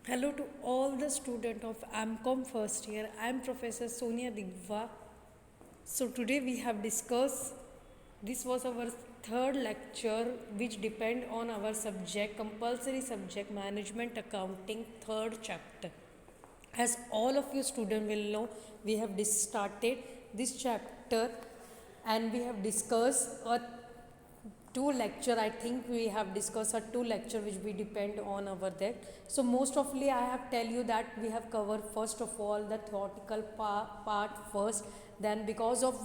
Hello to all the students of AMCOM first year. I am Professor Sonia Digva. So today we have discussed, this was our third lecture which depend on our subject, compulsory subject management accounting third chapter. As all of you students will know, we have started this chapter and we have discussed a two lecture. I think we have discussed a two lecture which we depend on our that. So most ofly I have tell you that we have covered first of all the theoretical part first. Then because of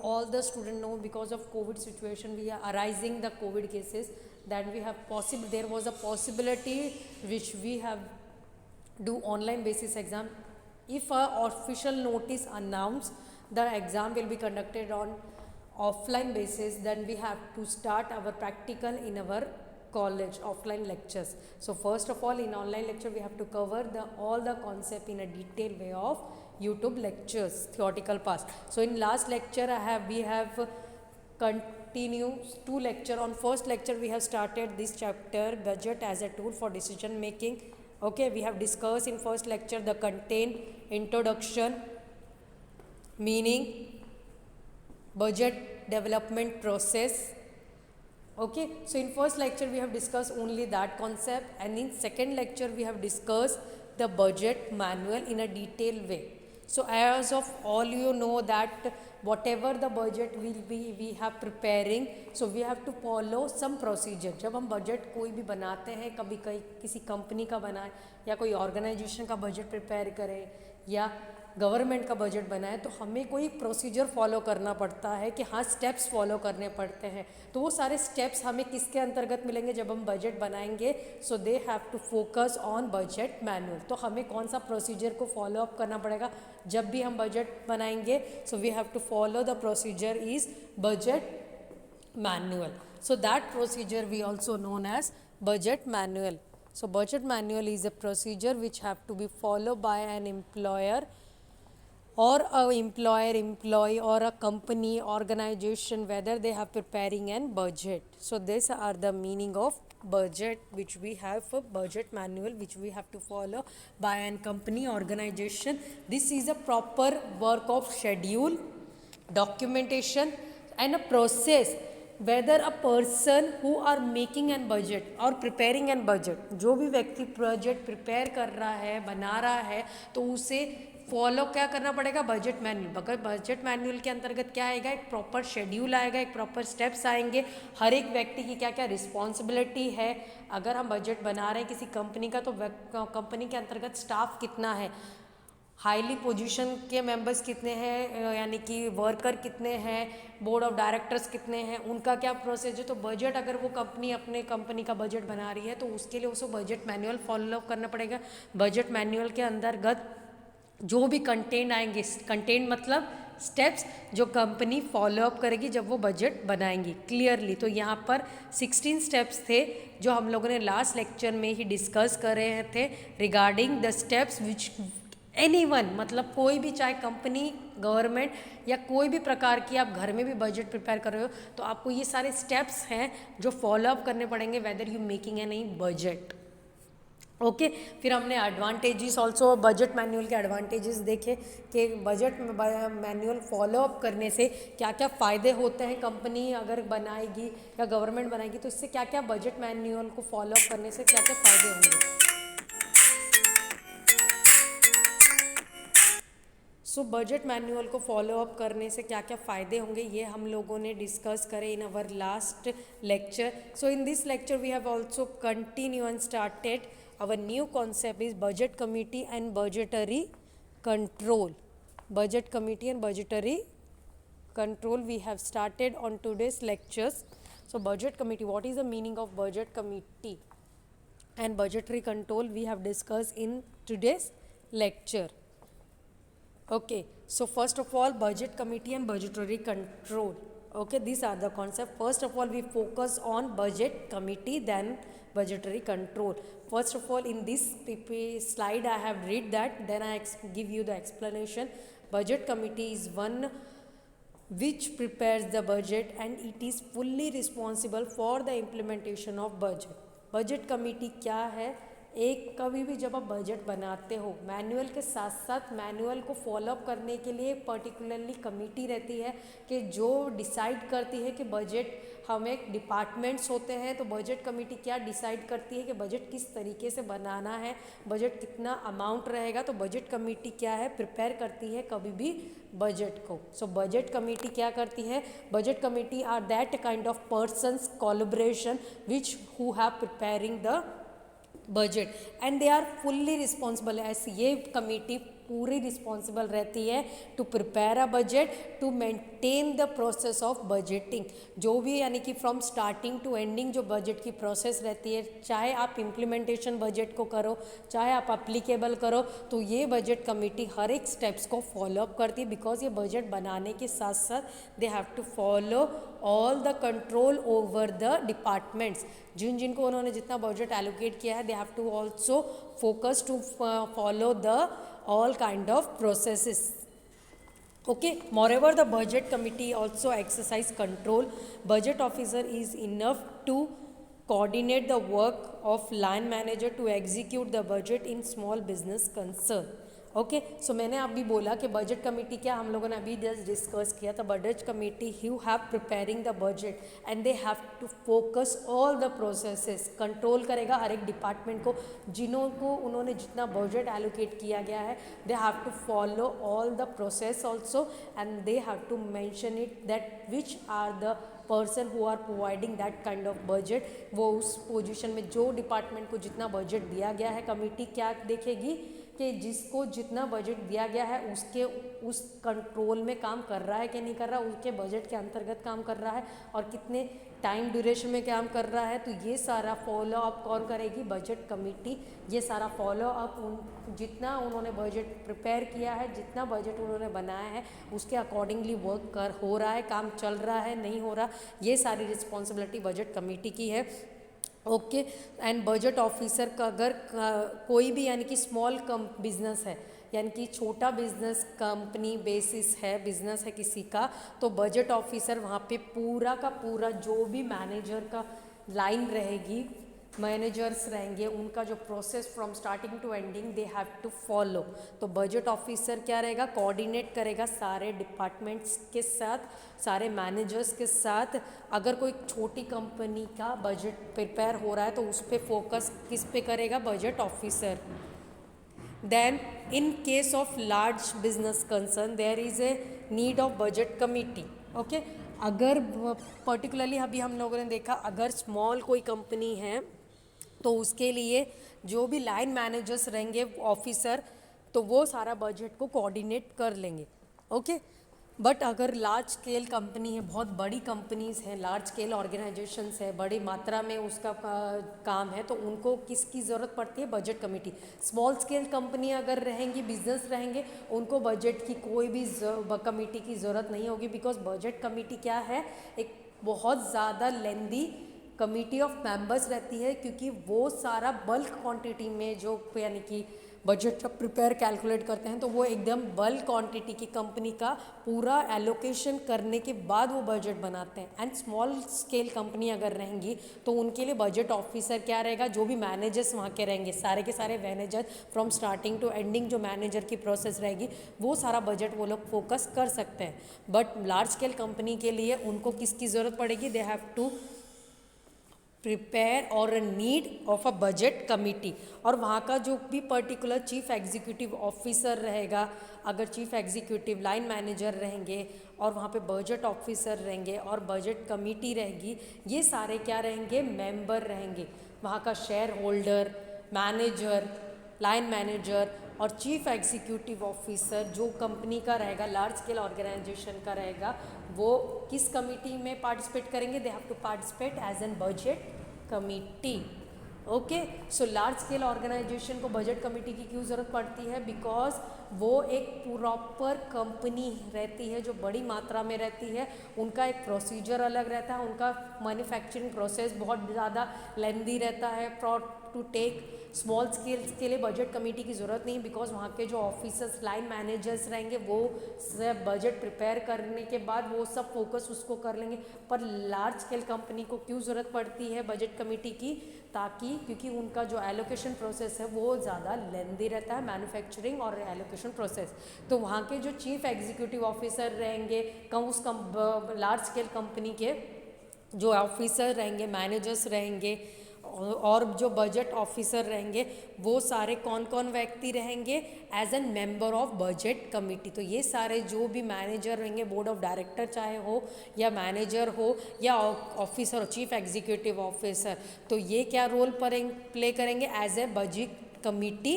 all the student know because of COVID situation we are arising the COVID cases. Then we have possible there was a possibility which we have do online basis exam. If a official notice announce the exam will be conducted on offline basis, then we have to start our practical in our college offline lectures. So first of all, in online lecture we have to cover the all the concept in a detailed way of YouTube lectures theoretical parts. So in last lecture we have continue two lecture. On first lecture we have started this chapter budget as a tool for decision making. Okay, we have discussed in first lecture the content, introduction, meaning, budget development process. Okay, so in first lecture we have discussed only that concept, and in second lecture we have discussed the budget manual in a detailed way. So as of all you know that whatever the budget will be we have preparing, so we have to follow some procedure. जब हम budget कोई भी बनाते हैं, कभी कहीं किसी company का बनाए या कोई ऑर्गेनाइजेशन का बजट प्रिपेयर करें या गवर्नमेंट का बजट बनाए, तो हमें कोई प्रोसीजर फॉलो करना पड़ता है कि हाँ स्टेप्स फॉलो करने पड़ते हैं. तो वो सारे स्टेप्स हमें किसके अंतर्गत मिलेंगे जब हम बजट बनाएंगे. So they have to focus on budget manual. तो हमें कौन सा प्रोसीजर को फॉलो अप करना पड़ेगा जब भी हम बजट बनाएंगे. So we have to follow the procedure is budget manual. So that procedure we also known as budget manual. So budget manual is a procedure which have to be followed by an employer or a employee or a company organization whether they have preparing an budget. So these are the meaning of budget which we have for budget manual which we have to follow by an company organization. This is a proper work of schedule, documentation and a process whether a person who are making an budget or preparing an budget. जो भी व्यक्ति project prepare कर रहा है बना रहा है तो उसे फॉलो क्या करना पड़ेगा बजट मैनुअल. अगर बजट मैनुअल के अंतर्गत क्या आएगा एक प्रॉपर शेड्यूल आएगा, एक प्रॉपर स्टेप्स आएंगे, हर एक व्यक्ति की क्या क्या रिस्पॉन्सिबिलिटी है. अगर हम बजट बना रहे हैं किसी कंपनी का तो कंपनी के अंतर्गत स्टाफ कितना है, हाईली पोजीशन के मेंबर्स कितने हैं यानी कि वर्कर कितने हैं, बोर्ड ऑफ डायरेक्टर्स कितने हैं, उनका क्या प्रोसेस है. तो बजट अगर वो कंपनी अपने कंपनी का बजट बना रही है तो उसके लिए उसको बजट मैनुअल फॉलो करना पड़ेगा. बजट मैनुअल के अंतर्गत जो भी कंटेंट आएंगे, कंटेंट मतलब स्टेप्स जो कंपनी फॉलो अप करेगी जब वो बजट बनाएंगी क्लियरली. तो यहाँ पर 16 स्टेप्स थे जो हम लोगों ने लास्ट लेक्चर में ही डिस्कस कर रहे थे regarding the steps which anyone मतलब कोई भी चाहे कंपनी गवर्नमेंट या कोई भी प्रकार की आप घर में भी बजट प्रिपेयर कर रहे हो तो आपको ये सारे स्टेप्स हैं जो फॉलो अप करने पड़ेंगे whether you making any budget. Okay, फिर हमने एडवांटेजेस ऑल्सो बजट मैनुअल के एडवांटेजेस देखे कि बजट मैनुअल फॉलो अप करने से क्या क्या फ़ायदे होते हैं. कंपनी अगर बनाएगी या गवर्नमेंट बनाएगी तो इससे क्या क्या बजट मैनुअल को फॉलो अप करने से क्या क्या फ़ायदे होंगे. सो बजट मैनुअल को फॉलो अप करने से क्या क्या फ़ायदे होंगे ये हम लोगों ने डिस्कस करे in our last lecture. So in this lecture we have also continue and started our new concept is budget committee and budgetary control. Budget committee and budgetary control we have started on today's lectures. So budget committee, what is the meaning of budget committee and budgetary control we have discussed in today's lecture. Okay, so first of all budget committee and budgetary control. Okay, these are the concepts. First of all we focus on budget committee, then budgetary control. First of all in this slide I have read that, then I give you the explanation. Budget committee is one which prepares the budget and it is fully responsible for the implementation of budget. Budget committee क्या है, एक कभी भी जब आप budget बनाते हो manual के साथ साथ मैनुअल को फॉलोअप करने के लिए पर्टिकुलरली कमेटी रहती है कि जो डिसाइड करती है कि बजट, हमें डिपार्टमेंट्स होते हैं तो बजट कमेटी क्या डिसाइड करती है कि बजट किस तरीके से बनाना है, बजट कितना अमाउंट रहेगा, तो बजट कमेटी क्या है प्रिपेयर करती है कभी भी बजट को। सो बजट कमेटी क्या करती है, budget committee are that kind of persons collaboration which who have preparing the budget and they are fully responsible. ऐसी ये कमेटी पूरी रिस्पॉन्सिबल रहती है to prepare a budget, to maintain the process of budgeting. जो भी यानी कि from starting to ending जो बजट की प्रोसेस रहती है, चाहे आप इम्प्लीमेंटेशन बजट को करो चाहे आप अप्लीकेबल करो, तो ये बजट कमेटी हर एक स्टेप्स को फॉलोअप करती है। बिकॉज ये बजट बनाने के साथ साथ they have to follow all the control over the departments. जिनको उन्होंने जितना बजट एलोकेट किया है, they have to also focus to follow the all kind of processes. Okay, moreover the budget committee also exercise control. Budget officer is enough to coordinate the work of line manager to execute the budget in small business concern. Okay, so मैंने अभी बोला कि budget committee क्या, हम लोगों ने अभी just discuss किया था, budget committee you have preparing the budget and they have to focus all the processes, control करेगा हर एक डिपार्टमेंट को, जिन्हों को उन्होंने जितना बजट एलोकेट किया गया है, they have to follow all the process also and they have to mention it that which are the person who are providing that kind of budget. वो उस पोजीशन में जो डिपार्टमेंट को जितना बजट दिया गया है, कमेटी क्या देखेगी कि जिसको जितना बजट दिया गया है उसके उस कंट्रोल में काम कर रहा है कि नहीं कर रहा, उसके बजट के अंतर्गत काम कर रहा है और कितने टाइम ड्यूरेशन में काम कर रहा है। तो ये सारा फॉलो अप कौन करेगी, बजट कमेटी। ये सारा फॉलो अप जितना उन्होंने बजट प्रिपेयर किया है, जितना बजट उन्होंने बनाया है, उसके अकॉर्डिंगली वर्क हो रहा है, काम चल रहा है नहीं हो रहा, ये सारी रिस्पॉन्सिबिलिटी बजट कमेटी की है। ओके, एंड बजट ऑफिसर का अगर कोई भी यानी कि स्मॉल बिजनेस है, यानी कि छोटा बिजनेस कंपनी बेसिस है, बिजनेस है किसी का, तो बजट ऑफिसर वहाँ पे पूरा का पूरा जो भी मैनेजर का लाइन रहेगी, मैनेजर्स रहेंगे, उनका जो process from starting to ending they have to follow. तो बजट ऑफिसर क्या रहेगा, कोऑर्डिनेट करेगा सारे डिपार्टमेंट्स के साथ, सारे मैनेजर्स के साथ। अगर कोई छोटी कंपनी का बजट प्रिपेयर हो रहा है तो उस पर फोकस किस पे करेगा, budget officer. Then in case of large business concern there is a need of budget committee. Okay, अगर पर्टिकुलरली अभी हम लोगों ने देखा, अगर स्मॉल कोई कंपनी है तो उसके लिए जो भी लाइन मैनेजर्स रहेंगे ऑफिसर, तो वो सारा बजट को कोऑर्डिनेट कर लेंगे। ओके, बट अगर लार्ज स्केल कंपनी है, बहुत बड़ी कंपनीज हैं, लार्ज स्केल ऑर्गेनाइजेशंस है, बड़ी मात्रा में उसका काम है, तो उनको किसकी ज़रूरत पड़ती है, budget committee. Small scale company अगर रहेंगी, बिजनेस रहेंगे, उनको बजट की कोई भी कमेटी की ज़रूरत नहीं होगी। बिकॉज बजट कमेटी क्या है, एक बहुत ज़्यादा लेंदी कमेटी ऑफ मेंबर्स रहती है, क्योंकि वो सारा बल्क क्वांटिटी में जो यानी कि बजट जब प्रिपेयर कैलकुलेट करते हैं तो वो एकदम बल्क क्वांटिटी की कंपनी का पूरा एलोकेशन करने के बाद वो बजट बनाते हैं। एंड स्मॉल स्केल कंपनी अगर रहेंगी तो उनके लिए बजट ऑफिसर क्या रहेगा, जो भी मैनेजर्स वहाँ के रहेंगे, सारे के सारे manager from starting to ending जो मैनेजर की प्रोसेस रहेगी, वो सारा बजट वो लोग फोकस कर सकते हैं। बट लार्ज स्केल कंपनी के लिए उनको किसकी ज़रूरत पड़ेगी, दे हैव टू प्रिपेयर और need of a budget committee. और वहाँ का जो भी पर्टिकुलर चीफ एग्जीक्यूटिव ऑफिसर रहेगा, अगर चीफ एग्जीक्यूटिव लाइन मैनेजर रहेंगे और वहाँ पे बजट ऑफिसर रहेंगे और बजट कमिटी रहेगी, ये सारे क्या रहेंगे, मेंबर रहेंगे। वहाँ का share holder, manager, line manager और चीफ एग्जीक्यूटिव ऑफिसर जो कंपनी का रहेगा, लार्ज स्केल ऑर्गेनाइजेशन का रहेगा, वो किस कमिटी में पार्टिसिपेट करेंगे, they have to participate as an budget committee. Okay, so large scale organisation को बजट कमेटी की क्यों ज़रूरत पड़ती है, बिकॉज वो एक प्रॉपर कंपनी रहती है जो बड़ी मात्रा में रहती है, उनका एक प्रोसीजर अलग रहता है, उनका मैन्युफैक्चरिंग प्रोसेस बहुत ज़्यादा लेंदी रहता है। टू टेक स्मॉल स्केल्स के लिए बजट कमेटी की ज़रूरत नहीं, बिकॉज वहाँ के जो ऑफिसर्स लाइन मैनेजर्स रहेंगे वो सब बजट प्रिपेयर करने के बाद वो सब फोकस उसको कर लेंगे। पर लार्ज स्केल कंपनी को क्यों ज़रूरत पड़ती है बजट कमेटी की, ताकि क्योंकि उनका जो एलोकेशन प्रोसेस है वो ज़्यादा लेंदी रहता है, मैन्युफैक्चरिंग और एलोकेशन प्रोसेस। तो वहाँ के जो चीफ एग्जीक्यूटिव ऑफिसर रहेंगे, उस लार्ज स्केल कंपनी के जो ऑफिसर रहेंगे, मैनेजर्स रहेंगे और जो बजट ऑफिसर रहेंगे, वो सारे कौन कौन व्यक्ति रहेंगे as an member of budget committee. तो ये सारे जो भी मैनेजर रहेंगे, बोर्ड ऑफ डायरेक्टर चाहे हो या मैनेजर हो या ऑफिसर हो, चीफ एग्जीक्यूटिव ऑफिसर, तो ये क्या रोल प्ले करेंगे as a budget committee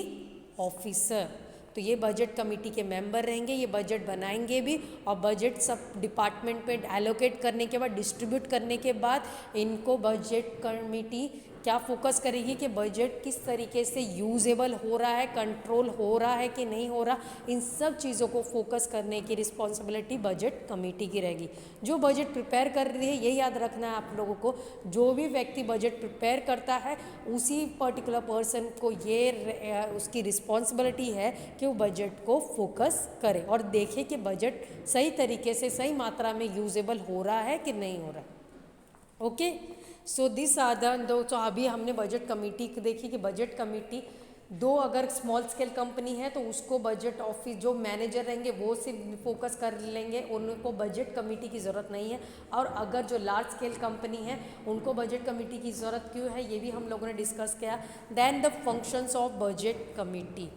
officer. तो ये बजट कमेटी के मेंबर रहेंगे, ये बजट बनाएंगे भी और बजट सब डिपार्टमेंट पे एलोकेट करने के बाद, डिस्ट्रीब्यूट करने के बाद इनको बजट कमेटी क्या फोकस करेगी कि बजट किस तरीके से यूजेबल हो रहा है, कंट्रोल हो रहा है कि नहीं हो रहा, इन सब चीज़ों को फोकस करने की रिस्पॉन्सिबिलिटी बजट कमेटी की रहेगी। जो बजट प्रिपेयर कर रही है, ये याद रखना है आप लोगों को, जो भी व्यक्ति बजट प्रिपेयर करता है उसी पर्टिकुलर पर्सन को ये उसकी रिस्पॉन्सिबिलिटी है कि वो बजट को फोकस करे और देखे कि बजट सही तरीके से, सही मात्रा में यूजेबल हो रहा है कि नहीं हो रहा। ओके, सो दिस आर दो। तो अभी हमने बजट कमेटी देखी कि बजट कमेटी दो, अगर स्मॉल स्केल कंपनी है तो उसको बजट ऑफिस जो मैनेजर रहेंगे वो सिर्फ फोकस कर लेंगे, उनको बजट कमेटी की ज़रूरत नहीं है। और अगर जो लार्ज स्केल कंपनी है उनको बजट कमेटी की ज़रूरत क्यों है, ये भी हम लोगों ने डिस्कस किया। Then the functions of budget committee,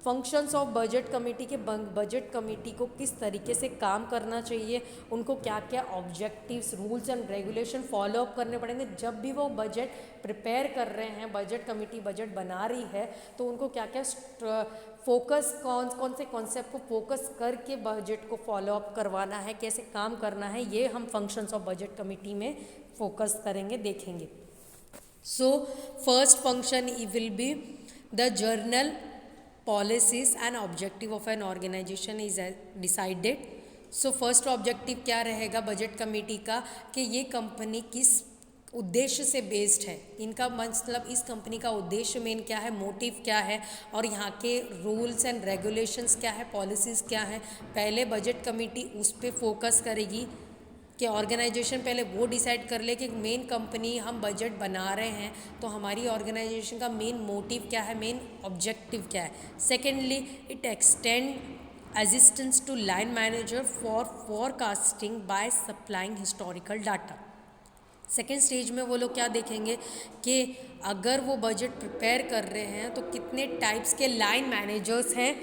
functions of budget committee के बजट कमेटी को किस तरीके से काम करना चाहिए, उनको क्या क्या objectives, rules and regulation follow up करने पड़ेंगे। जब भी वो बजट प्रिपेयर कर रहे हैं, बजट कमेटी बजट बना रही है, तो उनको क्या क्या फोकस, कौन कौन से कॉन्सेप्ट को फोकस करके बजट को फॉलो अप करवाना है, कैसे काम करना है, ये हम फंक्शंस ऑफ बजट कमेटी में फोकस करेंगे, देखेंगे। So first function will be the journal policies and objective of an organization is decided। So first objective क्या रहेगा बजट कमेटी का कि ये कंपनी किस उद्देश्य से बेस्ड है, इनका मतलब इस कंपनी का उद्देश्य मेन क्या है, मोटिव क्या है, और यहाँ के रूल्स एंड रेगुलेशंस क्या है, पॉलिसीज़ क्या है। पहले बजट कमेटी उस पर फोकस करेगी कि ऑर्गेनाइजेशन पहले वो डिसाइड कर ले कि मेन कंपनी हम बजट बना रहे हैं तो हमारी ऑर्गेनाइजेशन का मेन मोटिव क्या है, मेन ऑब्जेक्टिव क्या है। Secondly, it extend assistance to line manager for forecasting by supplying historical data. Second stage में वो लोग क्या देखेंगे कि अगर वो बजट प्रिपेयर कर रहे हैं तो कितने टाइप्स के लाइन मैनेजर्स हैं,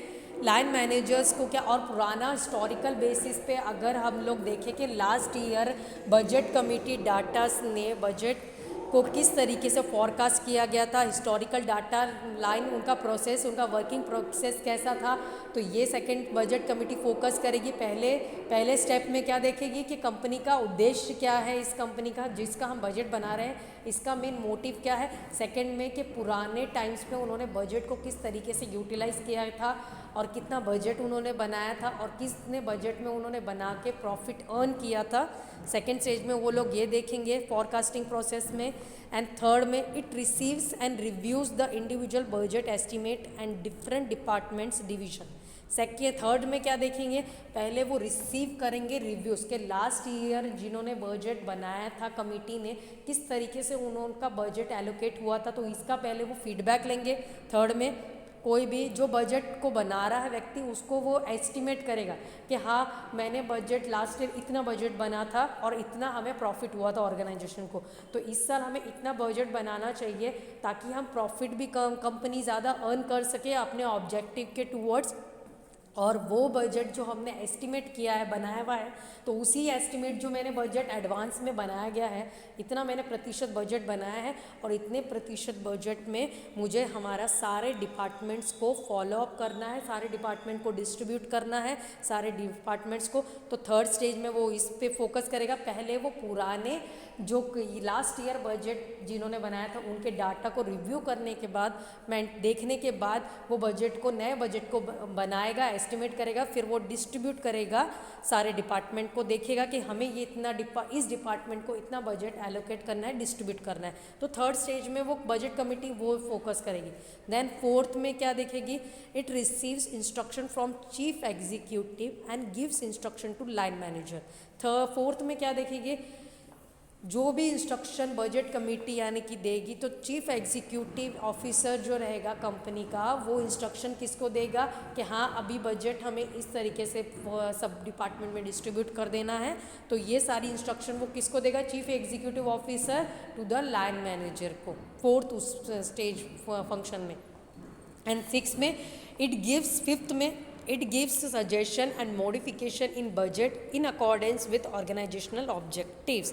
लाइन मैनेजर्स को क्या, और पुराना हिस्टोरिकल बेसिस पे अगर हम लोग देखें कि last year budget committee datas ने बजट को किस तरीके से फॉरकास्ट किया गया था, हिस्टोरिकल डाटा लाइन, उनका प्रोसेस, उनका वर्किंग प्रोसेस कैसा था, तो ये सेकंड बजट कमेटी फोकस करेगी। पहले स्टेप में क्या देखेगी कि कंपनी का उद्देश्य क्या है, इस कंपनी का जिसका हम बजट बना रहे हैं इसका मेन मोटिव क्या है। सेकंड में कि पुराने टाइम्स में उन्होंने बजट को किस तरीके से यूटिलाइज़ किया था और कितना बजट उन्होंने बनाया था और किसने बजट में उन्होंने बना के प्रॉफिट अर्न किया था। सेकेंड स्टेज में वो लोग ये देखेंगे फॉरकास्टिंग प्रोसेस में। एंड थर्ड में it receives and reviews the individual budget estimate and different departments division. Third में क्या देखेंगे, पहले वो रिसीव करेंगे रिव्यूज़ के लास्ट ईयर जिन्होंने बजट बनाया था कमेटी ने किस तरीके से उनका बजट एलोकेट हुआ था, तो इसका पहले वो फीडबैक लेंगे। थर्ड में कोई भी जो बजट को बना रहा है व्यक्ति उसको वो एस्टिमेट करेगा कि हाँ मैंने बजट लास्ट ईयर इतना बजट बना था और इतना हमें प्रॉफिट हुआ था ऑर्गेनाइजेशन को, तो इस साल हमें इतना बजट बनाना चाहिए ताकि हम प्रॉफिट भी कंपनी ज़्यादा अर्न कर सके अपने ऑब्जेक्टिव के टूवर्ड्स। और वो बजट जो हमने एस्टिमेट किया है, बनाया हुआ है, तो उसी एस्टिमेट जो मैंने बजट एडवांस में बनाया गया है, इतना मैंने प्रतिशत बजट बनाया है और इतने प्रतिशत बजट में मुझे हमारा सारे डिपार्टमेंट्स को फॉलो अप करना है, सारे डिपार्टमेंट को डिस्ट्रीब्यूट करना है, सारे डिपार्टमेंट्स को। तो थर्ड स्टेज में वो इस पे फोकस करेगा। पहले वो पुराने जो लास्ट ईयर बजट जिन्होंने बनाया था उनके डाटा को रिव्यू करने के बाद, देखने के बाद वो बजट को, नए बजट को बनाएगा, एस्टिमेट करेगा, फिर वो डिस्ट्रीब्यूट करेगा सारे डिपार्टमेंट को, देखेगा कि हमें ये इतना इस डिपार्टमेंट को इतना बजट एलोकेट करना है, डिस्ट्रीब्यूट करना है। तो थर्ड स्टेज में वो बजट कमेटी वो फोकस करेगी। देन फोर्थ में क्या देखेगी, it receives instruction from chief executive and gives instruction to line manager. Fourth में क्या देखेगी, जो भी इंस्ट्रक्शन बजट कमेटी यानी कि देगी, तो चीफ एग्जीक्यूटिव ऑफिसर जो रहेगा कंपनी का, वो इंस्ट्रक्शन किसको देगा कि हाँ अभी बजट हमें इस तरीके से सब डिपार्टमेंट में डिस्ट्रीब्यूट कर देना है। तो ये सारी इंस्ट्रक्शन वो किसको देगा, chief executive officer to the line manager को, फोर्थ उस स्टेज फंक्शन में। एंड सिक्स में फिफ्थ में it gives suggestion and modification in budget in accordance with organizational objectives।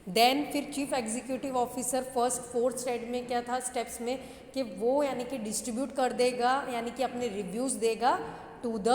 Then फिर chief executive officer first fourth stage में क्या था steps में कि वो यानी कि डिस्ट्रीब्यूट कर देगा, यानी कि अपने रिव्यूज़ देगा टू द,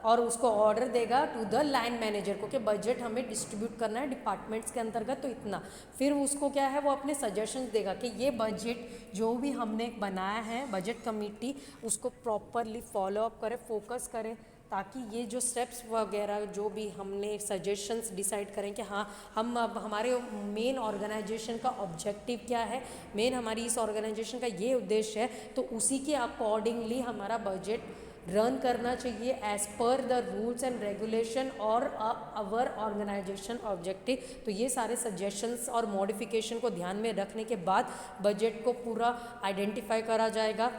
और उसको ऑर्डर देगा टू द लाइन मैनेजर को कि बजट हमें डिस्ट्रीब्यूट करना है डिपार्टमेंट्स के अंतर्गत, तो इतना। फिर उसको क्या है, वो अपने सजेशंस देगा कि ये बजट जो भी हमने बनाया है बजट कमेटी, उसको प्रॉपरली फॉलो अप करे, फोकस करे, ताकि ये जो स्टेप्स वगैरह जो भी हमने सजेशंस डिसाइड करें कि हाँ हम अब हमारे मेन ऑर्गेनाइजेशन का ऑब्जेक्टिव क्या है, मेन हमारी इस ऑर्गेनाइजेशन का ये उद्देश्य है, तो उसी के अकॉर्डिंगली हमारा बजट रन करना चाहिए as per the rules and regulation और अवर ऑर्गेनाइजेशन ऑब्जेक्टिव। तो ये सारे सजेशंस और मॉडिफिकेशन को ध्यान में रखने के बाद बजट को पूरा आइडेंटिफाई करा जाएगा।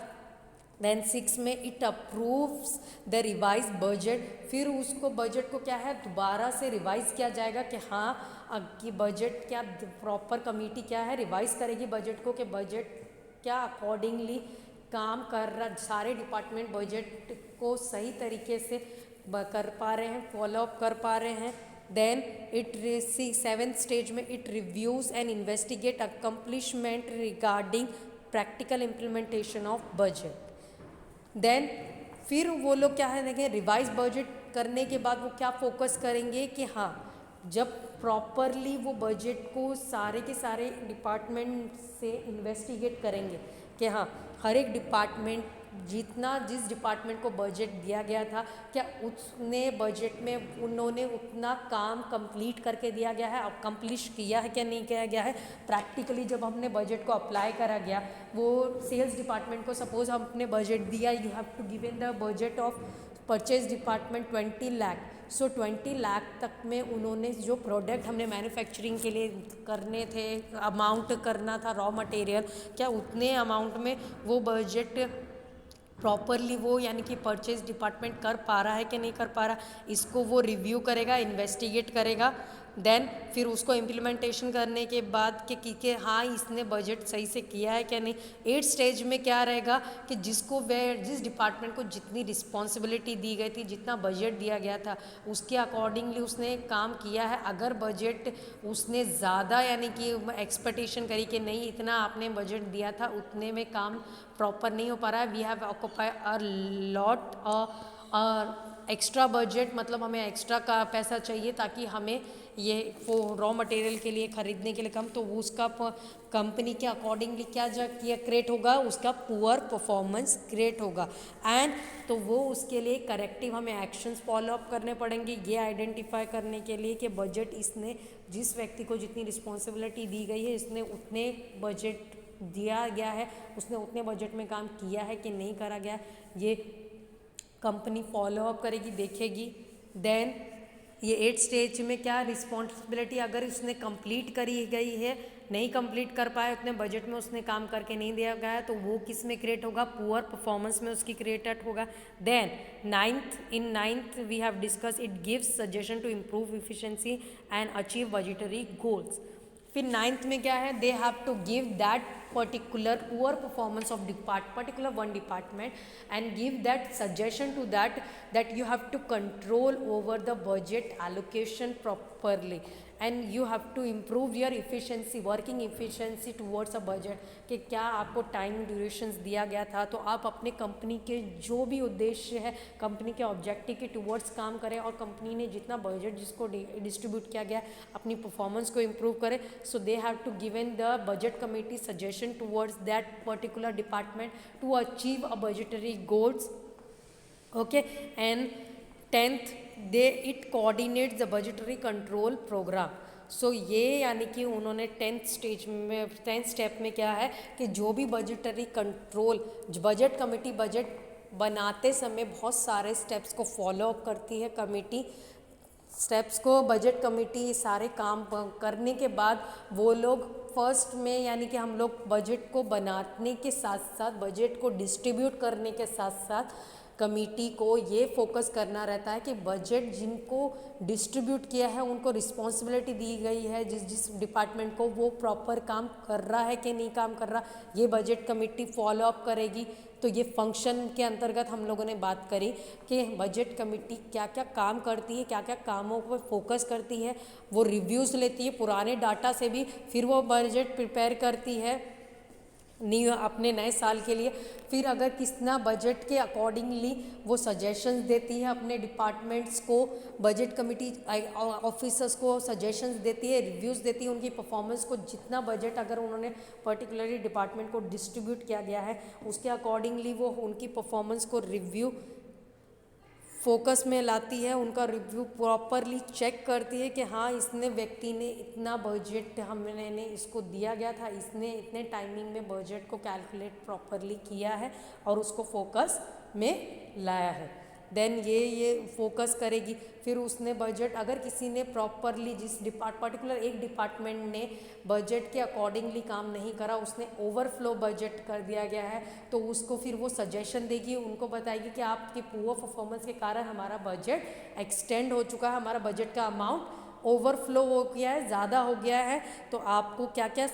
देन 6 में it approves the revise budget, फिर उसको बजट को क्या है दोबारा से रिवाइज किया जाएगा कि हाँ कि बजट क्या प्रॉपर कमेटी क्या है रिवाइज करेगी बजट को, कि बजट क्या अकॉर्डिंगली काम कर रहा, सारे डिपार्टमेंट बजट को सही तरीके से कर पा रहे हैं, फॉलो अप कर पा रहे हैं। देन इट सेवेंथ स्टेज में it reviews and investigate accomplishment regarding practical implementation of budget. Then फिर वो लोग क्या है देखें, रिवाइज बजट करने के बाद वो क्या फोकस करेंगे कि हाँ जब प्रॉपरली वो बजट को सारे के सारे डिपार्टमेंट से इन्वेस्टिगेट करेंगे कि हाँ हर एक डिपार्टमेंट जिस डिपार्टमेंट को बजट दिया गया था क्या उसने बजट में उन्होंने उतना काम कंप्लीट करके दिया गया है, अब कंप्लीट किया है क्या नहीं किया गया है। प्रैक्टिकली जब हमने बजट को अप्लाई करा गया, वो सेल्स डिपार्टमेंट को सपोज हमने बजट दिया, you have to give in the budget of purchase department 20 lakh, so 20 lakh तक में उन्होंने जो प्रोडक्ट हमने मैन्युफैक्चरिंग के लिए करने थे, अमाउंट करना था रॉ मटेरियल, क्या उतने अमाउंट में वो बजट प्रॉपरली वो यानी कि परचेज डिपार्टमेंट कर पा रहा है कि नहीं कर पा रहा, इसको वो रिव्यू करेगा, इन्वेस्टिगेट करेगा। देन फिर उसको इम्प्लीमेंटेशन करने के बाद कि हाँ इसने बजट सही से किया है क्या नहीं। 8 स्टेज में क्या रहेगा कि जिस डिपार्टमेंट को जितनी रिस्पॉन्सिबिलिटी दी गई थी, जितना बजट दिया गया था, उसके अकॉर्डिंगली उसने काम किया है। अगर बजट उसने ज़्यादा यानी कि एक्सपेक्टेशन करी कि नहीं इतना आपने बजट दिया था, उतने में काम प्रॉपर नहीं हो पा रहा है, we have occupy a lot extra budget, मतलब हमें एक्स्ट्रा का पैसा चाहिए ताकि हमें ये वो रॉ मटेरियल के लिए ख़रीदने के लिए कम, तो उसका कंपनी के अकॉर्डिंगली क्या क्रिएट होगा, उसका पुअर परफॉर्मेंस क्रिएट होगा। एंड तो वो उसके लिए करेक्टिव हमें एक्शंस फॉलो अप करने पड़ेंगे ये आइडेंटिफाई करने के लिए कि बजट इसने जिस व्यक्ति को जितनी रिस्पॉन्सिबिलिटी दी गई है, इसने उतने बजट दिया गया है, उसने उतने बजट में काम किया है कि नहीं करा गया, ये कंपनी फॉलो अप करेगी, देखेगी। देन ये 8 स्टेज में क्या रिस्पॉन्सिबिलिटी, अगर उसने कंप्लीट करी गई है, नहीं कंप्लीट कर पाए उतने बजट में उसने काम करके नहीं दिया गया है, तो वो किस में क्रिएट होगा, पुअर परफॉर्मेंस में उसकी क्रिएटेड होगा। Then ninth we have discuss it gives suggestion to improve efficiency and achieve budgetary goals. फिर 9th में क्या है, they have to give that particular poor performance of particular one department and give that suggestion to that you have to control over the budget allocation properly and you have to improve your efficiency, working efficiency towards a budget, कि क्या आपको time durations दिया गया था, तो आप अपने company के जो भी उद्देश्य है, कंपनी के ऑब्जेक्टिव के टुवर्ड्स काम करें और कंपनी ने जितना बजट जिसको डिस्ट्रीब्यूट किया गया अपनी परफॉर्मेंस को इम्प्रूव करें। So they have to given the budget committee suggestion towards that particular department to achieve a budgetary goals. Okay, and 10th it coordinates the budgetary control program. सो ये यानी कि उन्होंने 10th स्टेप में क्या है कि जो भी budgetary control, budget committee budget बनाते समय बहुत सारे स्टेप्स को फॉलो अप करती है कमेटी, स्टेप्स को बजट कमेटी सारे काम करने के बाद वो लोग फर्स्ट में यानी कि हम लोग बजट को बनाने के साथ साथ बजट को डिस्ट्रीब्यूट करने के साथ साथ कमेटी को ये फोकस करना रहता है कि बजट जिनको डिस्ट्रीब्यूट किया है उनको रिस्पॉन्सिबिलिटी दी गई है, जिस जिस डिपार्टमेंट को वो प्रॉपर काम कर रहा है कि नहीं काम कर रहा, ये बजट कमेटी फॉलो अप करेगी। तो ये फंक्शन के अंतर्गत हम लोगों ने बात करी कि बजट कमेटी क्या क्या काम करती है, क्या क्या कामों पर फोकस करती है। वो रिव्यूज़ लेती है पुराने डाटा से भी, फिर वो बजट प्रिपेयर करती है न्यू अपने नए साल के लिए। फिर अगर कितना बजट के अकॉर्डिंगली वो सजेशंस देती है अपने डिपार्टमेंट्स को, बजट कमेटी ऑफिसर्स को सजेशंस देती है, रिव्यूज़ देती है उनकी परफॉर्मेंस को। जितना बजट अगर उन्होंने पर्टिकुलरली डिपार्टमेंट को डिस्ट्रीब्यूट किया गया है उसके अकॉर्डिंगली वो उनकी परफॉर्मेंस को रिव्यू फोकस में लाती है, उनका रिव्यू प्रॉपरली चेक करती है कि हाँ इसने व्यक्ति ने इतना बजट हमने इसको दिया गया था, इसने इतने टाइमिंग में बजट को कैलकुलेट प्रॉपरली किया है और उसको फोकस में लाया है। देन ये फोकस करेगी। फिर उसने बजट अगर किसी ने प्रॉपरली जिस पर्टिकुलर एक डिपार्टमेंट ने बजट के अकॉर्डिंगली काम नहीं करा, उसने ओवरफ्लो बजट कर दिया गया है, तो उसको फिर वो सजेशन देगी, उनको बताएगी कि आपकी पुअर परफॉर्मेंस के कारण हमारा बजट एक्सटेंड हो चुका है, हमारा बजट का अमाउंट ओवरफ्लो हो गया है, ज़्यादा हो गया है, तो आपको क्या क्या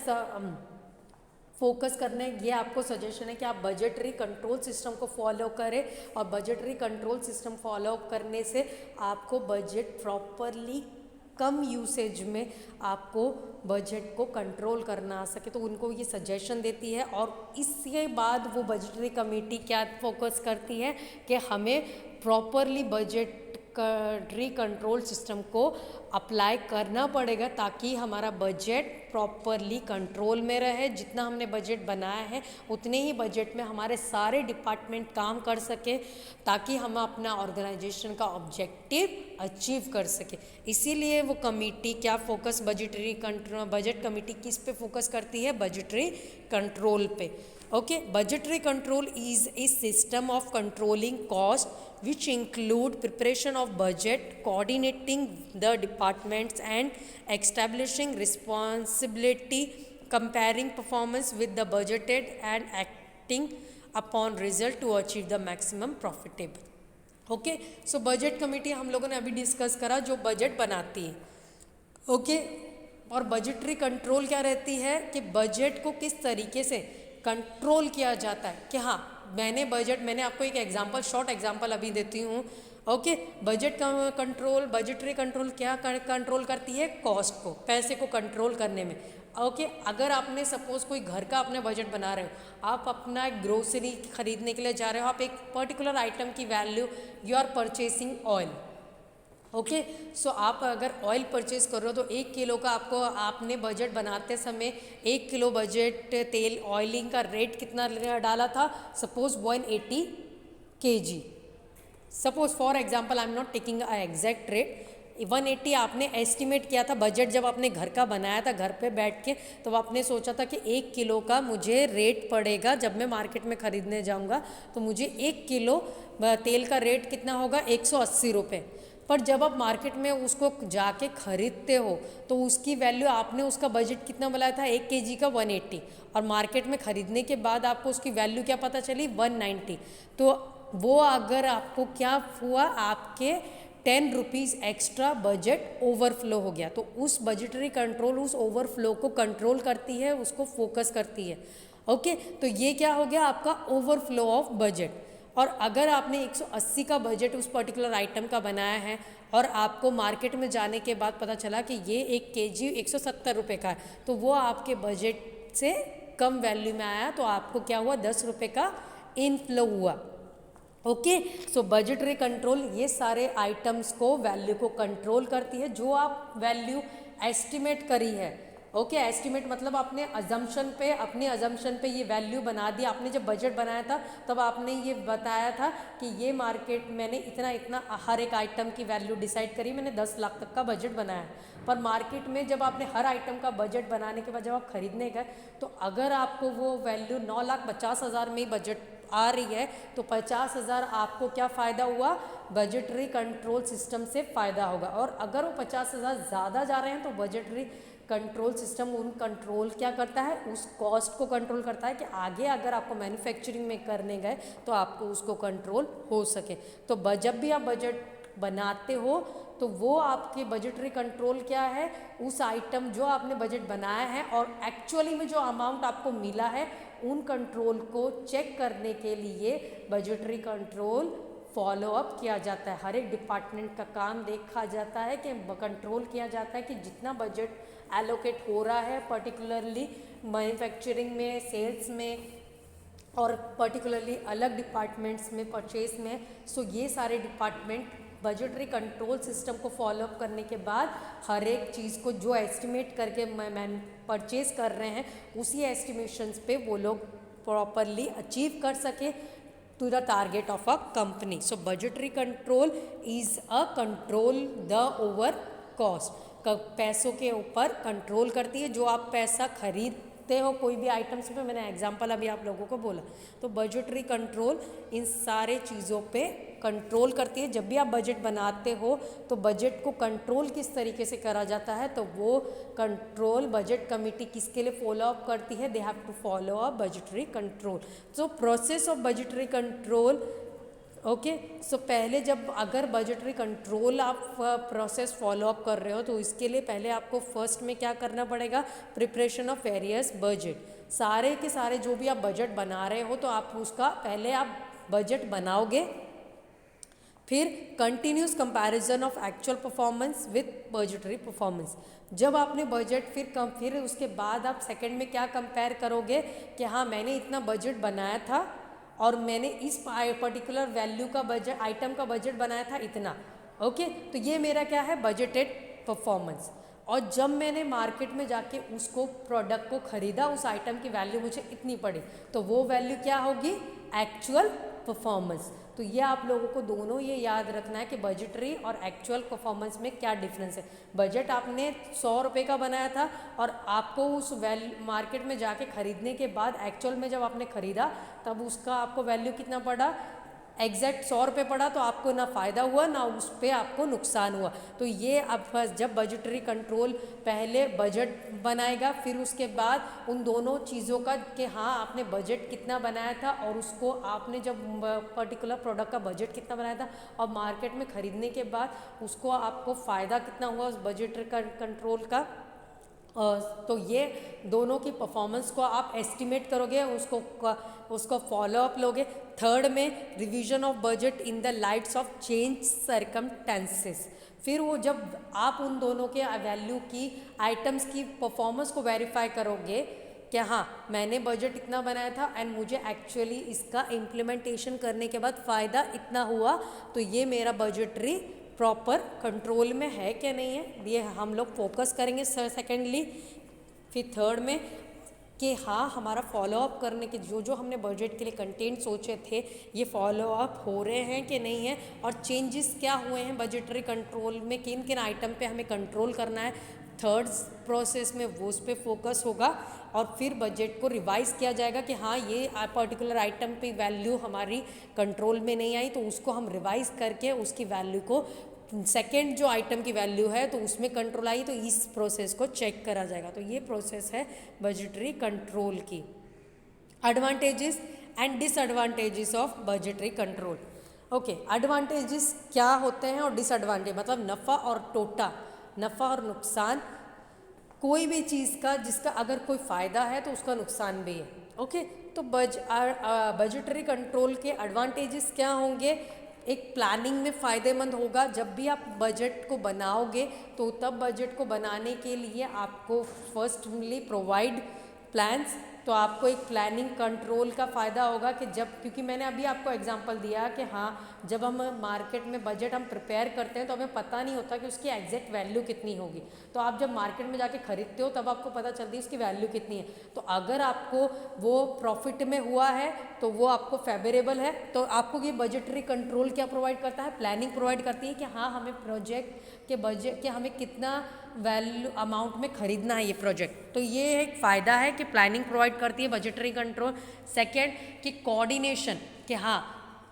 फोकस करना है। ये आपको सजेशन है कि आप बजटरी कंट्रोल सिस्टम को फॉलो करें, और बजटरी कंट्रोल सिस्टम फॉलो करने से आपको बजट प्रॉपरली कम यूसेज में आपको बजट को कंट्रोल करना आ सके, तो उनको ये सजेशन देती है। और इसके बाद वो बजटरी कमेटी क्या फोकस करती है कि हमें प्रॉपरली बजटरी कंट्रोल सिस्टम को अप्लाई करना पड़ेगा ताकि हमारा बजट प्रॉपरली कंट्रोल में रहे। जितना हमने बजट बनाया है उतने ही बजट में हमारे सारे डिपार्टमेंट काम कर सके, ताकि हम अपना ऑर्गेनाइजेशन का ऑब्जेक्टिव अचीव कर सके। इसीलिए वो कमेटी क्या फोकस बजट कमेटी किस पे फोकस करती है? बजटरी कंट्रोल पे। Okay, budgetary control is a system of controlling cost which include preparation of budget, coordinating the departments and establishing responsibility, comparing performance with the budgeted and acting upon result to achieve the maximum profitable. Okay, so budget committee हम लोगों ने अभी discuss करा जो budget बनाती है। Okay, और budgetary control क्या रहती है कि बजट को किस तरीके से कंट्रोल किया जाता है कि हाँ मैंने आपको एक एग्जांपल शॉर्ट एग्जांपल अभी देती हूँ। ओके, बजटरी कंट्रोल क्या कंट्रोल करती है? कॉस्ट को, पैसे को कंट्रोल करने में। ओके, अगर आपने सपोज कोई घर का अपने बजट बना रहे हो, आप अपना एक ग्रोसरी खरीदने के लिए जा रहे हो, आप एक पर्टिकुलर आइटम की value, you are purchasing oil. Okay, so आप अगर ऑयल परचेज कर रहे हो तो 1 किलो का आपने बजट बनाते समय 1 किलो बजट तेल ऑयलिंग का रेट कितना डाला था? Suppose 180 kg। Suppose for example, I am not taking a exact rate, 180 आपने एस्टिमेट किया था बजट। जब आपने घर का बनाया था घर पे बैठ के, तो आपने सोचा था कि 1 किलो का मुझे रेट पड़ेगा, जब मैं मार्केट में ख़रीदने जाऊंगा तो मुझे 1 किलो तेल का रेट कितना होगा? 180 रुपये। पर जब आप मार्केट में उसको जाके खरीदते हो तो उसकी वैल्यू, आपने उसका बजट कितना बनाया था? 1 kg का 180, और मार्केट में ख़रीदने के बाद आपको उसकी वैल्यू क्या पता चली? 190। तो वो अगर आपको क्या हुआ, आपके 10 रुपीज़ एक्स्ट्रा बजट ओवरफ्लो हो गया। तो उस बजटरी कंट्रोल उस ओवरफ्लो को कंट्रोल करती है, उसको फोकस करती है। ओके, तो ये क्या हो गया? आपका ओवरफ्लो ऑफ बजट। और अगर आपने 180 का बजट उस पर्टिकुलर आइटम का बनाया है और आपको मार्केट में जाने के बाद पता चला कि ये 1 kg 170 रुपये का है, तो वो आपके बजट से कम वैल्यू में आया, तो आपको क्या हुआ? 10 रुपये का इनफ्लो हुआ। ओके, सो बजटरी कंट्रोल ये सारे आइटम्स को वैल्यू को कंट्रोल करती है, जो आप वैल्यू एस्टिमेट करी है। ओके, एस्टिमेट मतलब अपने अजम्पशन पे ये वैल्यू बना दी। आपने जब बजट बनाया था तब आपने ये बताया था कि ये मार्केट मैंने इतना हर एक आइटम की वैल्यू डिसाइड करी, मैंने 10 लाख तक का बजट बनाया। पर मार्केट में जब आपने हर आइटम का बजट बनाने के बाद जब आप खरीदने गए, तो अगर आपको वो वैल्यू 9,50,000 में ही बजट आ रही है तो 50,000 आपको क्या फ़ायदा हुआ, बजटरी कंट्रोल सिस्टम से फ़ायदा होगा। और अगर वो 50,000 ज़्यादा जा रहे हैं तो बजटरी कंट्रोल सिस्टम उन कंट्रोल क्या करता है, उस कॉस्ट को कंट्रोल करता है कि आगे अगर आपको मैन्युफैक्चरिंग में करने गए तो आपको उसको कंट्रोल हो सके। तो जब भी आप बजट बनाते हो तो वो आपके बजटरी कंट्रोल क्या है, उस आइटम जो आपने बजट बनाया है और एक्चुअली में जो अमाउंट आपको मिला है उन कंट्रोल को चेक करने के लिए बजटरी कंट्रोल फॉलो अप किया जाता है। हर एक डिपार्टमेंट का काम देखा जाता है कि कंट्रोल किया जाता है कि जितना बजट एलोकेट हो रहा है पर्टिकुलरली मैन्युफैक्चरिंग में, सेल्स में और पर्टिकुलरली अलग डिपार्टमेंट्स में, परचेज में, सो ये सारे डिपार्टमेंट बजटरी कंट्रोल सिस्टम को फॉलोअप करने के बाद हर एक चीज़ को जो एस्टिमेट करके मैन परचेज कर रहे हैं उसी एस्टिमेशंस पे वो लोग प्रॉपरली अचीव कर सके to the target of a company. So budgetary control is a control the over cost, पैसों के ऊपर कंट्रोल करती है। जो आप पैसा खरीदते हो कोई भी आइटम्स पे, मैंने एग्जांपल अभी आप लोगों को बोला, तो बजटरी कंट्रोल इन सारे चीज़ों पे कंट्रोल करती है। जब भी आप बजट बनाते हो तो बजट को कंट्रोल किस तरीके से करा जाता है, तो वो कंट्रोल बजट कमेटी किसके लिए फॉलो अप करती है, they have to follow up budgetary control. So process of budgetary control, okay. So पहले जब अगर बजटरी कंट्रोल आप प्रोसेस फॉलो अप कर रहे हो तो इसके लिए पहले आपको फर्स्ट में क्या करना पड़ेगा, प्रिपरेशन ऑफ वेरियस बजट। सारे के सारे जो भी आप बजट बना रहे हो तो आप उसका पहले आप बजट बनाओगे, फिर continuous comparison of actual performance with budgetary performance. जब आपने बजट फिर उसके बाद आप सेकंड में क्या कंपेयर करोगे कि हाँ मैंने इतना बजट बनाया था और मैंने इस पर्टिकुलर वैल्यू का बजट, आइटम का बजट बनाया था इतना, ओके। तो ये मेरा क्या है, बजटेड परफॉर्मेंस। और जब मैंने मार्केट में जाके उसको प्रोडक्ट को खरीदा, उस आइटम की वैल्यू मुझे इतनी पड़ी, तो वो वैल्यू क्या होगी, एक्चुअल परफॉर्मेंस। तो ये आप लोगों को दोनों ये याद रखना है कि बजटरी और एक्चुअल परफॉर्मेंस में क्या डिफरेंस है। बजट आपने 100 रुपये का बनाया था और आपको उस मार्केट में जाके खरीदने के बाद एक्चुअल में जब आपने खरीदा तब उसका आपको वैल्यू कितना पड़ा, एग्जैक्ट 100 रुपये पड़ा, तो आपको ना फ़ायदा हुआ ना उस पर आपको नुकसान हुआ। तो ये अब जब बजटरी कंट्रोल पहले बजट बनाएगा, फिर उसके बाद उन दोनों चीज़ों का कि हाँ आपने बजट कितना बनाया था और उसको आपने जब पर्टिकुलर प्रोडक्ट का बजट कितना बनाया था और मार्केट में ख़रीदने के बाद उसको आपको फ़ायदा कितना हुआ उस बजटरी कंट्रोल का, तो ये दोनों की परफॉर्मेंस को आप एस्टिमेट करोगे, उसको फॉलो अप लोगे। थर्ड में revision of budget in the lights off change circumstances. फिर वो जब आप उन दोनों के वैल्यू की, आइटम्स की परफॉर्मेंस को वेरीफाई करोगे कि हाँ मैंने बजट इतना बनाया था एंड मुझे एक्चुअली इसका इम्प्लीमेंटेशन करने के बाद फ़ायदा इतना हुआ, तो ये मेरा बजटरी प्रॉपर कंट्रोल में है क्या नहीं है, ये हम लोग फोकस करेंगे सेकेंडली। फिर थर्ड में कि हाँ हमारा फॉलो अप करने के जो हमने बजट के लिए कंटेंट सोचे थे ये फॉलो अप हो रहे हैं कि नहीं है, और चेंजेस क्या हुए हैं बजटरी कंट्रोल में, किन किन आइटम पे हमें कंट्रोल करना है। थर्ड प्रोसेस में वो उस पर फोकस होगा और फिर बजट को रिवाइज किया जाएगा कि हाँ ये पर्टिकुलर आइटम पे वैल्यू हमारी कंट्रोल में नहीं आई, तो उसको हम रिवाइज करके उसकी वैल्यू को, सेकेंड जो आइटम की वैल्यू है तो उसमें कंट्रोल आई, तो इस प्रोसेस को चेक करा जाएगा। तो ये प्रोसेस है बजटरी कंट्रोल की। Advantages and disadvantages of budgetary control. Okay, advantages क्या होते हैं और डिसएडवांटेज मतलब नफ़ा और टोटा, नफ़ा और नुकसान कोई भी चीज़ का जिसका अगर कोई फ़ायदा है तो उसका नुकसान भी है। ओके, तो बजटरी कंट्रोल के एडवांटेजेस क्या होंगे, एक प्लानिंग में फ़ायदेमंद होगा। जब भी आप बजट को बनाओगे तो तब बजट को बनाने के लिए आपको फर्स्टली प्रोवाइड प्लान्स, तो आपको एक प्लानिंग कंट्रोल का फ़ायदा होगा कि जब, क्योंकि मैंने अभी आपको एग्जांपल दिया कि हाँ जब हम मार्केट में बजट हम प्रिपेयर करते हैं तो हमें पता नहीं होता कि उसकी एग्जैक्ट वैल्यू कितनी होगी, तो आप जब मार्केट में जाके खरीदते हो तब आपको पता चलती है उसकी वैल्यू कितनी है। तो अगर आपको वो प्रॉफिट में हुआ है तो वो आपको फेवरेबल है, तो आपको ये बजटरी कंट्रोल क्या प्रोवाइड करता है, प्लानिंग प्रोवाइड करती है कि हाँ हमें प्रोजेक्ट के बजट के हमें कितना वैल्यू अमाउंट में खरीदना है ये प्रोजेक्ट। तो ये एक फ़ायदा है कि प्लानिंग प्रोवाइड प्रोवाइड करती है बजटरी कंट्रोल। सेकेंड कि कोऑर्डिनेशन, कि हाँ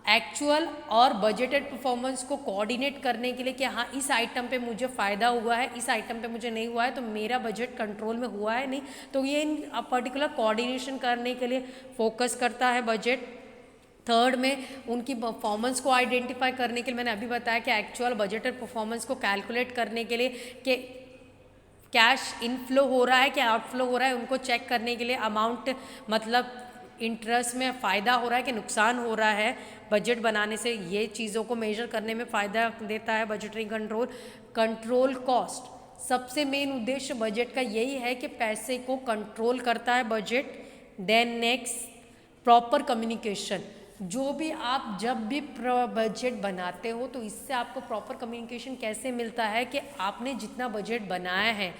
एक्चुअल और बजटेड परफॉर्मेंस को कोऑर्डिनेट करने के लिए कि हाँ इस आइटम पे मुझे फ़ायदा हुआ है, इस आइटम पे मुझे नहीं हुआ है, तो मेरा बजट कंट्रोल में हुआ है नहीं, तो ये इन पर्टिकुलर कोऑर्डिनेशन करने के लिए फोकस करता है बजट। थर्ड में उनकी परफॉर्मेंस को आइडेंटिफाई करने के लिए मैंने अभी बताया कि एक्चुअल बजटेड परफॉर्मेंस को कैलकुलेट करने के लिए कि कैश इनफ्लो हो रहा है कि आउटफ्लो हो रहा है, उनको चेक करने के लिए अमाउंट मतलब इंटरेस्ट में फ़ायदा हो रहा है कि नुकसान हो रहा है बजट बनाने से, ये चीज़ों को मेजर करने में फ़ायदा देता है बजटरी कंट्रोल। कंट्रोल कॉस्ट, सबसे मेन उद्देश्य बजट का यही है कि पैसे को कंट्रोल करता है budget. Then next proper communication, जो भी आप जब भी बजट बनाते हो तो इससे आपको प्रॉपर कम्युनिकेशन कैसे मिलता है कि आपने जितना बजट बनाया है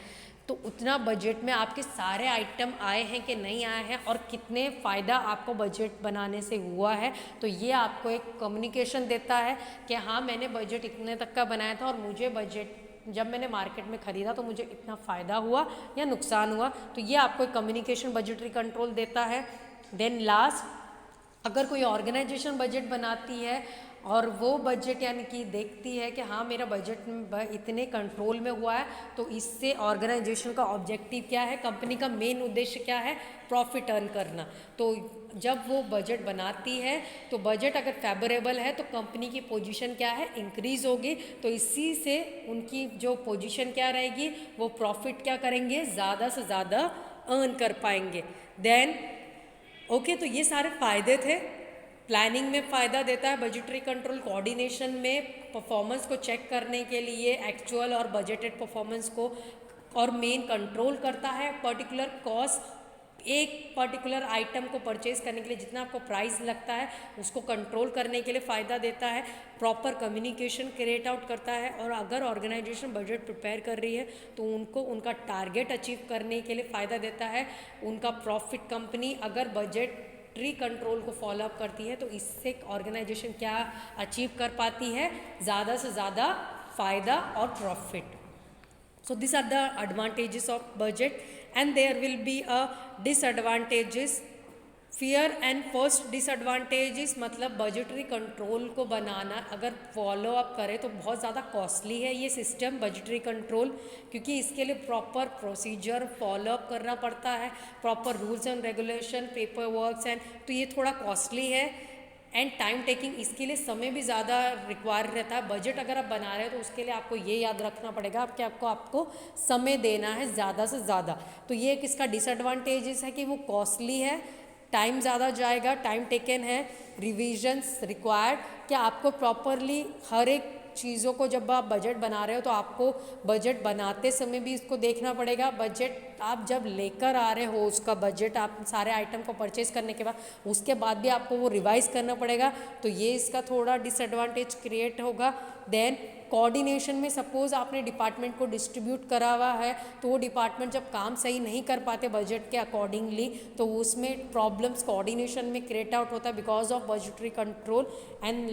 तो उतना बजट में आपके सारे आइटम आए हैं कि नहीं आए हैं और कितने फ़ायदा आपको बजट बनाने से हुआ है, तो ये आपको एक कम्युनिकेशन देता है कि हाँ मैंने बजट इतने तक का बनाया था और मुझे बजट जब मैंने मार्केट में ख़रीदा तो मुझे इतना फ़ायदा हुआ या नुकसान हुआ, तो ये आपको एक कम्युनिकेशन बजटरी कंट्रोल देता है। देन लास्ट, अगर कोई ऑर्गेनाइजेशन बजट बनाती है और वो बजट यानी कि देखती है कि हाँ मेरा बजट इतने कंट्रोल में हुआ है, तो इससे ऑर्गेनाइजेशन का ऑब्जेक्टिव क्या है, कंपनी का मेन उद्देश्य क्या है, प्रॉफिट अर्न करना। तो जब वो बजट बनाती है तो बजट अगर फेवरेबल है तो कंपनी की पोजीशन क्या है, इंक्रीज होगी, तो इसी से उनकी जो पोजीशन क्या रहेगी, वो प्रॉफिट क्या करेंगे, ज़्यादा से ज़्यादा अर्न कर पाएंगे। देन ओके, तो ये सारे फ़ायदे थे। प्लानिंग में फ़ायदा देता है बजटरी कंट्रोल, कोऑर्डिनेशन में परफॉर्मेंस को चेक करने के लिए एक्चुअल और बजटेड परफॉर्मेंस को, और मेन कंट्रोल करता है पर्टिकुलर कॉस्ट, एक पर्टिकुलर आइटम को परचेज करने के लिए जितना आपको प्राइस लगता है उसको कंट्रोल करने के लिए फ़ायदा देता है। प्रॉपर कम्युनिकेशन क्रिएट आउट करता है, और अगर ऑर्गेनाइजेशन बजट प्रिपेयर कर रही है तो उनको उनका टारगेट अचीव करने के लिए फ़ायदा देता है। उनका प्रॉफिट, कंपनी अगर बजटरी कंट्रोल को फॉलो अप करती है तो इससे ऑर्गेनाइजेशन क्या अचीव कर पाती है, ज़्यादा से ज़्यादा फ़ायदा और profit. So these are the advantages of budget, and there will be a disadvantages. Fear and first disadvantages मतलब बजटरी कंट्रोल को बनाना अगर फॉलो अप करें तो बहुत ज़्यादा कॉस्टली है ये सिस्टम बजटरी कंट्रोल, क्योंकि इसके लिए प्रॉपर प्रोसीजर फॉलो अप करना पड़ता है, proper rules and regulation, paper works and, तो ये थोड़ा कॉस्टली है एंड टाइम टेकिंग, इसके लिए समय भी ज़्यादा रिक्वायर रहता है। बजट अगर आप बना रहे हो तो उसके लिए आपको ये याद रखना पड़ेगा कि आपको समय देना है ज़्यादा से ज़्यादा। तो ये एक इसका डिसएडवांटेजेस है कि वो कॉस्टली है, टाइम ज़्यादा जाएगा, टाइम टेकन है, रिविजन्स रिक्वायर्ड, कि आपको प्रॉपरली हर एक चीज़ों को जब आप बजट बना रहे हो तो आपको बजट बनाते समय भी इसको देखना पड़ेगा। बजट आप जब लेकर आ रहे हो उसका बजट, आप सारे आइटम को परचेज करने के बाद उसके बाद भी आपको वो रिवाइज करना पड़ेगा, तो ये इसका थोड़ा डिसएडवांटेज क्रिएट होगा। देन कोऑर्डिनेशन में सपोज़ आपने डिपार्टमेंट को डिस्ट्रीब्यूट करा हुआ है तो वो डिपार्टमेंट जब काम सही नहीं कर पाते बजट के अकॉर्डिंगली तो उसमें प्रॉब्लम्स कोऑर्डिनेशन में क्रिएट आउट होता है because of budgetary control. And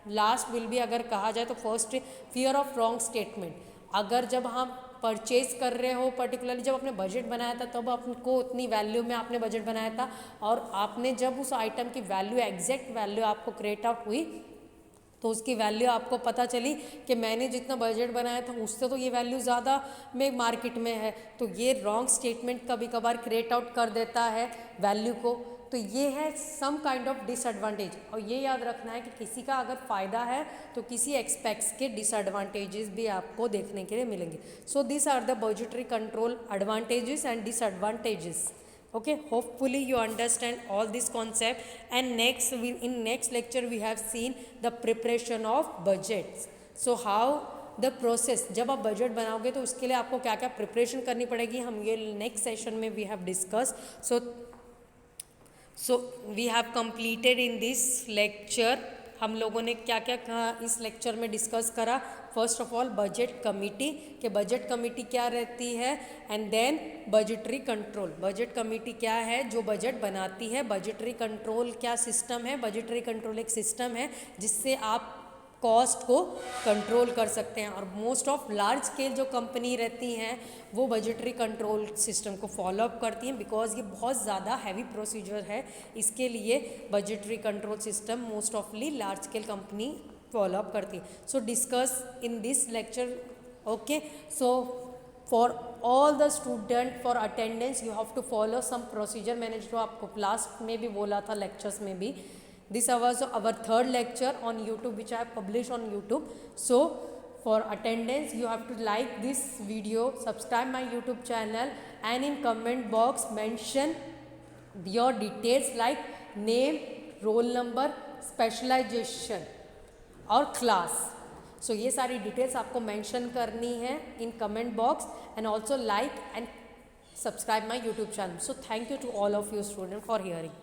last will भी अगर कहा जाए तो first, fear of wrong statement. अगर जब हम परचेज कर रहे हो, पर्टिकुलरली जब आपने बजट बनाया था तब आपको उतनी वैल्यू में आपने बजट बनाया था, और आपने जब उस आइटम की वैल्यू, एग्जैक्ट वैल्यू आपको क्रिएट आउट हुई तो उसकी वैल्यू आपको पता चली कि मैंने जितना बजट बनाया था उससे तो ये वैल्यू ज़्यादा में मार्केट में है, तो ये रॉन्ग स्टेटमेंट कभी कभार क्रिएट आउट कर देता है वैल्यू को। तो ये है सम काइंड ऑफ डिसएडवांटेज, और ये याद रखना है कि किसी का अगर फ़ायदा है तो किसी एक्सपेक्ट्स के डिसएडवांटेजेस भी आपको देखने के लिए मिलेंगे। So this are the budgetary control advantages and disadvantages. Okay, hopefully you understand all this concept, and in next lecture we have seen the preparation of budgets. So how the process, जब आप budget बनाओगे तो उसके लिए आपको क्या क्या preparation करनी पड़ेगी, हम ये नेक्स्ट सेशन में we have discussed. So we have completed in this lecture, हम लोगों ने क्या क्या इस लेक्चर में डिस्कस करा। First of all budget committee, कि बजट कमेटी क्या रहती है, and then budgetary control, budget committee क्या है जो बजट बनाती है, बजटरी कंट्रोल क्या सिस्टम है। बजटरी कंट्रोल एक सिस्टम है जिससे आप कॉस्ट को कंट्रोल कर सकते हैं। और मोस्ट ऑफ लार्ज स्केल जो कंपनी रहती हैं वो बजटरी कंट्रोल सिस्टम को फॉलो अप करती हैं, बिकॉज ये बहुत ज़्यादा हैवी प्रोसीजर है, इसके लिए budgetary control system most awfully large scale company follow up करती है। So discuss in this lecture, okay. So for all the student for attendance you have to follow some procedure, मैंने जो आपको last में भी बोला था लेक्चर्स में भी। This was our third lecture on YouTube, which I have published on YouTube. So for attendance you have to like this video, subscribe my YouTube channel, and in comment box mention your details like name, roll number, specialization और class. So ये सारी details आपको mention करनी है in comment box, and also like and subscribe my YouTube channel. So thank you to all of you students for hearing.